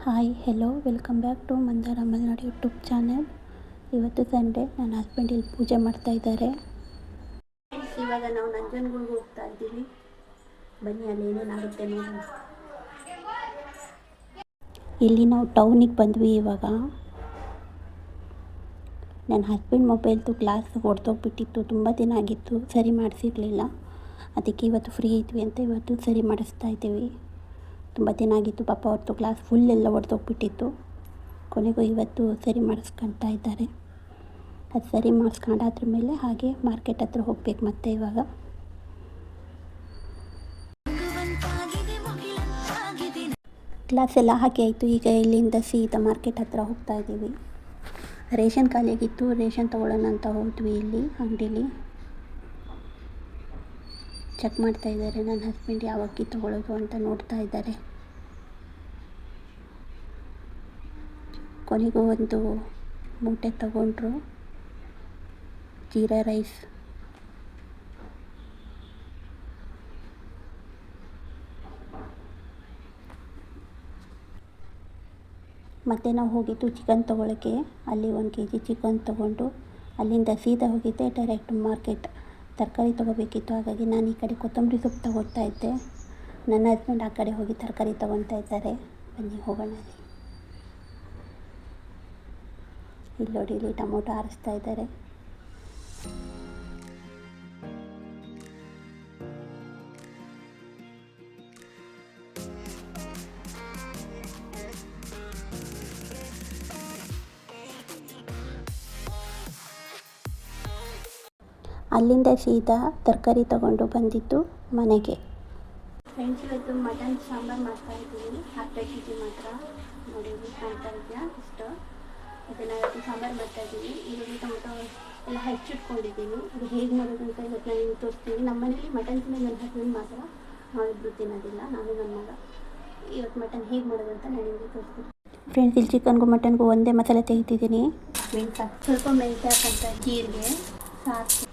Hi hello welcome back to Mandara Malenadu YouTube channel. ಇವತ್ತು Sunday, ನನ್ನ husband ಇಲ್ಲಿ ಪೂಜೆ ಮಾಡ್ತಾ ಇದ್ದಾರೆ. ಇವಾಗ ನಾವು ನಂಜನಗೂಡಿಗೆ ಹೋಗ್ತಾ ಇದ್ದೀವಿ. ಬನ್ನಿ, ಅಲ್ಲಿ ಏನೇನಾಗುತ್ತೆ ನೋಡೋಣ. ಇಲ್ಲಿ ನಾವು ಟೌನಿಗೆ ಬಂದ್ವಿ. ಇವಾಗ ನನ್ನ ಹಸ್ಬೆಂಡ್ ಮೊಬೈಲ್ದು ಗ್ಲಾಸ್ ಹೊಡೆದೋಗ್ಬಿಟ್ಟಿತ್ತು. ತುಂಬ ದಿನ ಆಗಿತ್ತು, ಸರಿ ಮಾಡಿಸಿರಲಿಲ್ಲ. ಅದಕ್ಕೆ ಇವತ್ತು ಫ್ರೀ ಇದ್ವಿ ಅಂತ ಇವತ್ತು ಸರಿ ಮಾಡಿಸ್ತಾ ಇದ್ದೀವಿ. ತುಂಬ ದಿನ ಆಗಿತ್ತು ಪಾಪ, ಅವ್ರದ್ದು ಗ್ಲಾಸ್ ಫುಲ್ ಎಲ್ಲ ಹೊಡೆದೋಗ್ಬಿಟ್ಟಿತ್ತು. ಕೊನೆಗೂ ಇವತ್ತು ಸರಿ ಮಾಡಿಸ್ಕೊಳ್ತಾ ಇದ್ದಾರೆ. ಅದು ಸರಿ ಮಾಡಿಸ್ಕೊಂಡಾದ್ರ ಮೇಲೆ ಹಾಗೆ ಮಾರ್ಕೆಟ್ ಹತ್ರ ಹೋಗ್ಬೇಕು ಮತ್ತೆ. ಇವಾಗ ಗ್ಲಾಸ್ ಎಲ್ಲ ಹಾಕಿ ಆಯಿತು. ಈಗ ಇಲ್ಲಿಂದ ಸೀದಾ ಮಾರ್ಕೆಟ್ ಹತ್ರ ಹೋಗ್ತಾ ಇದ್ದೀವಿ. ರೇಷನ್ ಖಾಲಿಯಾಗಿತ್ತು, ರೇಷನ್ ತೊಗೊಳ್ಳೋಣ ಅಂತ ಹೋದ್ವಿ. ಇಲ್ಲಿ ಅಂಗಡೀಲಿ ಚೆಕ್ ಮಾಡ್ತಾ ಇದ್ದಾರೆ ನನ್ನ ಹಸ್ಬೆಂಡ್, ಯಾವ ಅಕ್ಕಿ ತೊಗೊಳ್ಳೋದು ಅಂತ ನೋಡ್ತಾ ಇದ್ದಾರೆ. ಕೊನೆಗೂ ಒಂದು ಮೂಟೆ ತಗೊಂಡ್ರು ಜೀರಾ ರೈಸ್. ಮತ್ತು ನಾವು ಹೋಗಿದ್ದು ಚಿಕನ್ ತೊಗೊಳಕ್ಕೆ. ಅಲ್ಲಿ 1 kg ಚಿಕನ್ ತೊಗೊಂಡು ಅಲ್ಲಿಂದ ಸೀದಾ ಹೋಗಿದ್ದೆ ಡೈರೆಕ್ಟ್ ಮಾರ್ಕೆಟ್. ತರಕಾರಿ ತೊಗೋಬೇಕಿತ್ತು, ಹಾಗಾಗಿ ನಾನು ಈ ಕಡೆ ಕೊತ್ತಂಬರಿ ಸೊಪ್ಪು ತೊಗೊಳ್ತಾ ಇದ್ದೆ. ನನ್ನ ಹಸ್ಬೆಂಡ್ ಆ ಕಡೆ ಹೋಗಿ ತರಕಾರಿ ತೊಗೊಳ್ತಾ ಇದ್ದಾರೆ. ಬನ್ನಿ ಹೋಗೋಣ. ಇಲ್ಲಿ ನೋಡಿ, ಇಲ್ಲಿ ಟೊಮೊಟೊ ಆರಿಸ್ತಾ ಇದ್ದಾರೆ. ಅಲ್ಲಿಂದ ಸೀದಾ ತರಕಾರಿ ತಗೊಂಡು ಬಂದಿದ್ದು ಮನೆಗೆ. ಫ್ರೆಂಡ್ಸ್, ಇವತ್ತು ಮಟನ್ ಸಾಂಬಾರು ಮಾಡ್ತಾ ಇದ್ದೀನಿ. 1/2 kg ಮಾತ್ರ. ನೋಡಿ, ಕಾಣ್ತಾ ಇದೆಯಾ ಇಷ್ಟು. ಅದನ್ನು ಇವತ್ತು ಸಾಂಬಾರು ಮಾಡ್ತಾ ಇದ್ದೀನಿ. ಈರುಳ್ಳಿ ಟೊಮೊಟೊ ಎಲ್ಲ ಹೆಚ್ಚಿಟ್ಕೊಂಡಿದ್ದೀನಿ. ಅದು ಹೇಗೆ ಮಾಡೋದು ಅಂತ ಇವತ್ತು ನಾನು ನಿಮ್ಗೆ ತೋರಿಸ್ತೀನಿ. ನಮ್ಮ ಮನೇಲಿ ಮಟನ್ ತಿನ್ನೋದು ನನ್ನ ಹಸ್ಬೆಂಡ್ ಮಾತ್ರ, ನಾವಿಬ್ಬರು ತಿನ್ನೋದಿಲ್ಲ, ನಾನು ನನ್ನ ಮಗ. ಇವತ್ತು ಮಟನ್ ಹೇಗೆ ಮಾಡೋದು ಅಂತ ನಾನು ನಿಮಗೆ ತೋರಿಸ್ತೀನಿ. ಫ್ರೆಂಡ್ಸ್, ಇಲ್ಲಿ ಚಿಕನ್ಗೂ ಮಟನ್ಗೂ ಒಂದೇ ಮಸಾಲೆ ತೆಗಿತಿದ್ದೀನಿ. ಮೆಣಸು ಸ್ವಲ್ಪ ಮೆಣಸು ಹಾಕೊಂತ, ಜೀರಿಗೆ, ಸಾಸಿವೆ,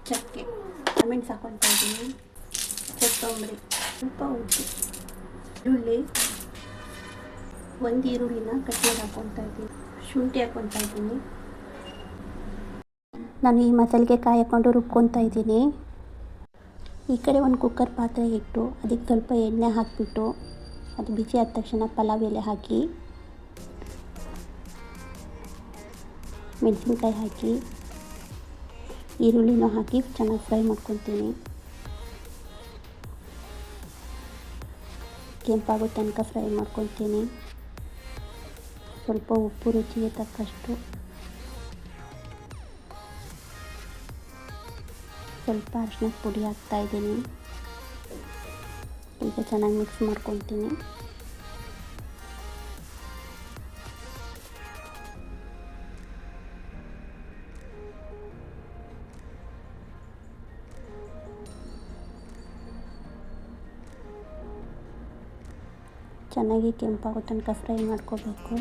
ಚಕ್ಕೆ, ಮೆಣಸು ಹಾಕ್ಕೊತಾ ಇದ್ದೀನಿ. ಕೊತ್ತಂಬರಿ, ಸ್ವಲ್ಪ ಉಪ್ಪು, ಈರುಳ್ಳಿ, 1 ಈರುಳ್ಳಿನ ಕಟ್ ಮಾಡಿ ಹಾಕ್ಕೊತಾ ಇದ್ದೀನಿ. ಶುಂಠಿ ಹಾಕ್ಕೊತಾ ಇದ್ದೀನಿ. ನಾನು ಈ ಮಸಾಲೆಗೆ ಕಾಯಿ ಹಾಕ್ಕೊಂಡು ರುಬ್ಕೊತಾ ಇದ್ದೀನಿ. ಈ ಕಡೆ ಒಂದು ಕುಕ್ಕರ್ ಪಾತ್ರೆ ಇಟ್ಟು ಅದಕ್ಕೆ ಸ್ವಲ್ಪ ಎಣ್ಣೆ ಹಾಕಿಬಿಟ್ಟು ಅದು ಬಿಸಿ ಆದ ತಕ್ಷಣ ಪಲಾವ್ ಎಲೆ ಹಾಕಿ, ಮೆಣಸಿನ್ಕಾಯಿ ಹಾಕಿ, ಈರುಳ್ಳಿನೂ ಹಾಕಿ ಚೆನ್ನಾಗಿ ಫ್ರೈ ಮಾಡ್ಕೊತೀನಿ. ಕೆಂಪಾಗೋ ತನಕ ಫ್ರೈ ಮಾಡ್ಕೊತೀನಿ. ಸ್ವಲ್ಪ ಉಪ್ಪು ರುಚಿಗೆ ತಕ್ಕಷ್ಟು, ಸ್ವಲ್ಪ ಅರಿಶಿಣದ ಪುಡಿ ಹಾಕ್ತಾಯಿದ್ದೀನಿ. ಈಗ ಚೆನ್ನಾಗಿ ಮಿಕ್ಸ್ ಮಾಡ್ಕೊತೀನಿ. ಚೆನ್ನಾಗಿ ಕೆಂಪಾಗೋ ತನಕ ಫ್ರೈ ಮಾಡ್ಕೋಬೇಕು.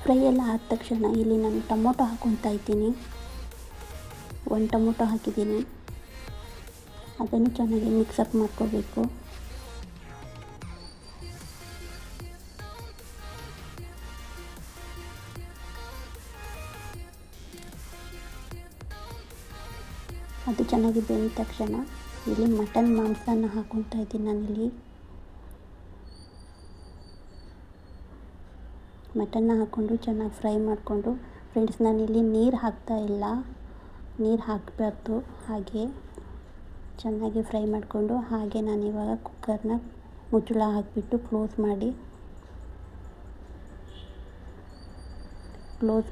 ಫ್ರೈ ಎಲ್ಲ ಆದ ತಕ್ಷಣ ಇಲ್ಲಿ ನಾನು ಟೊಮೊಟೊ ಹಾಕ್ಕೊತಾ ಇದ್ದೀನಿ. 1 ಟೊಮೊಟೊ ಹಾಕಿದ್ದೀನಿ. ಅದನ್ನು ಚೆನ್ನಾಗಿ ಮಿಕ್ಸಪ್ ಮಾಡ್ಕೋಬೇಕು. ಅದು ಚೆನ್ನಾಗಿ ಬೆಂದ ತಕ್ಷಣ ಇಲ್ಲಿ ಮಟನ್ ಮಾಂಸನ ಹಾಕ್ಕೊತಾ ಇದ್ದೀನಿ. ನಾನಿಲ್ಲಿ ಮಟನ್ನ ಹಾಕ್ಕೊಂಡು ಚೆನ್ನಾಗಿ ಫ್ರೈ ಮಾಡಿಕೊಂಡು, ಫ್ರೆಂಡ್ಸ್ ನಾನಿಲ್ಲಿ ನೀರು ಹಾಕ್ತಾ ಇಲ್ಲ, ನೀರು ಹಾಕಬಾರ್ದು. ಹಾಗೆ ಚೆನ್ನಾಗಿ ಫ್ರೈ ಮಾಡಿಕೊಂಡು ಹಾಗೆ ನಾನಿವಾಗ ಕುಕ್ಕರ್ನ ಮುಚ್ಚಳ ಹಾಕಿಬಿಟ್ಟು ಕ್ಲೋಸ್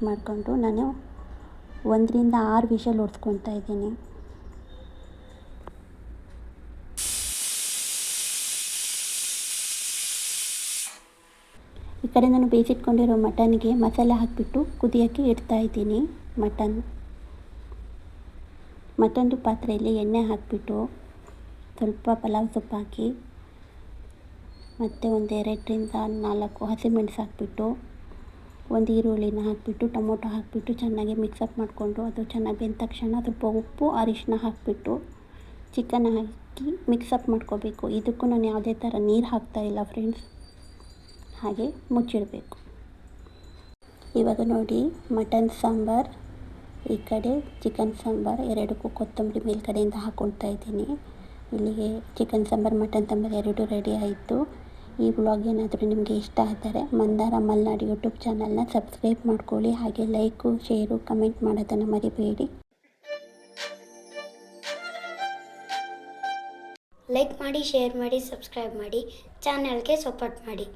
ಮಾಡಿಕೊಂಡು ನಾನು 1 ರಿಂದ 6 ವಿಷಲ್ ಹೊಡ್ಸ್ಕೊತಾ ಇದ್ದೀನಿ. ಈ ಕಡೆ ನಾನು ಬೇಯಿಸಿಟ್ಕೊಂಡಿರೋ ಮಟನ್ಗೆ ಮಸಾಲೆ ಹಾಕಿಬಿಟ್ಟು ಕುದಿಯೋಕ್ಕೆ ಇಡ್ತಾಯಿದ್ದೀನಿ. ಮಟನ್ದು ಪಾತ್ರೆಯಲ್ಲಿ ಎಣ್ಣೆ ಹಾಕಿಬಿಟ್ಟು ಸ್ವಲ್ಪ ಪಲಾವ್ ಸೊಪ್ಪು ಹಾಕಿ ಮತ್ತು ಒಂದು 2 ರಿಂದ 4 ಹಸಿಮೆಣಸು ಹಾಕಿಬಿಟ್ಟು ಒಂದು ಈರುಳ್ಳಿನ ಹಾಕಿಬಿಟ್ಟು ಟೊಮೊಟೊ ಹಾಕಿಬಿಟ್ಟು ಚೆನ್ನಾಗಿ ಮಿಕ್ಸಪ್ ಮಾಡಿಕೊಂಡು ಅದು ಚೆನ್ನಾಗಿ ಬೆಂದ ತಕ್ಷಣ ಸ್ವಲ್ಪ ಉಪ್ಪು ಅರಿಶಿನ ಹಾಕಿಬಿಟ್ಟು ಚಿಕನ್ ಹಾಕಿ ಮಿಕ್ಸಪ್ ಮಾಡ್ಕೋಬೇಕು. ಇದಕ್ಕೂ ನಾನು ಯಾವುದೇ ಥರ ನೀರು ಹಾಕ್ತಾಯಿಲ್ಲ ಫ್ರೆಂಡ್ಸ್. ಹಾಗೆ ಮುಚ್ಚಿಡಬೇಕು. ಇವಾಗ ನೋಡಿ ಮಟನ್ ಸಾಂಬಾರು ಈ ಕಡೆ ಚಿಕನ್ ಸಾಂಬಾರು ಎರಡಕ್ಕೂ ಕೊತ್ತಂಬರಿ ಮೇಲ್ಗಡೆಯಿಂದ ಹಾಕ್ಕೊಳ್ತಾ ಇದ್ದೀನಿ. ಇಲ್ಲಿಗೆ ಚಿಕನ್ ಸಾಂಬಾರು ಮಟನ್ ಸಾಂಬಾರು ಎರಡೂ ರೆಡಿ ಆಯಿತು. ಈ ವ್ಲಾಗ್ ಏನಾದರೂ ನಿಮಗೆ ಇಷ್ಟ ಆದರೆ ಮಂದಾರ ಮಲ್ನಾಡು ಯೂಟ್ಯೂಬ್ ಚಾನಲ್ನ ಸಬ್ಸ್ಕ್ರೈಬ್ ಮಾಡ್ಕೊಳ್ಳಿ. ಹಾಗೆ ಲೈಕು ಶೇರು ಕಮೆಂಟ್ ಮಾಡೋದನ್ನು ಮರಿಬೇಡಿ. ಲೈಕ್ ಮಾಡಿ, ಶೇರ್ ಮಾಡಿ, ಸಬ್ಸ್ಕ್ರೈಬ್ ಮಾಡಿ, ಚಾನಲ್ಗೆ ಸಪೋರ್ಟ್ ಮಾಡಿ.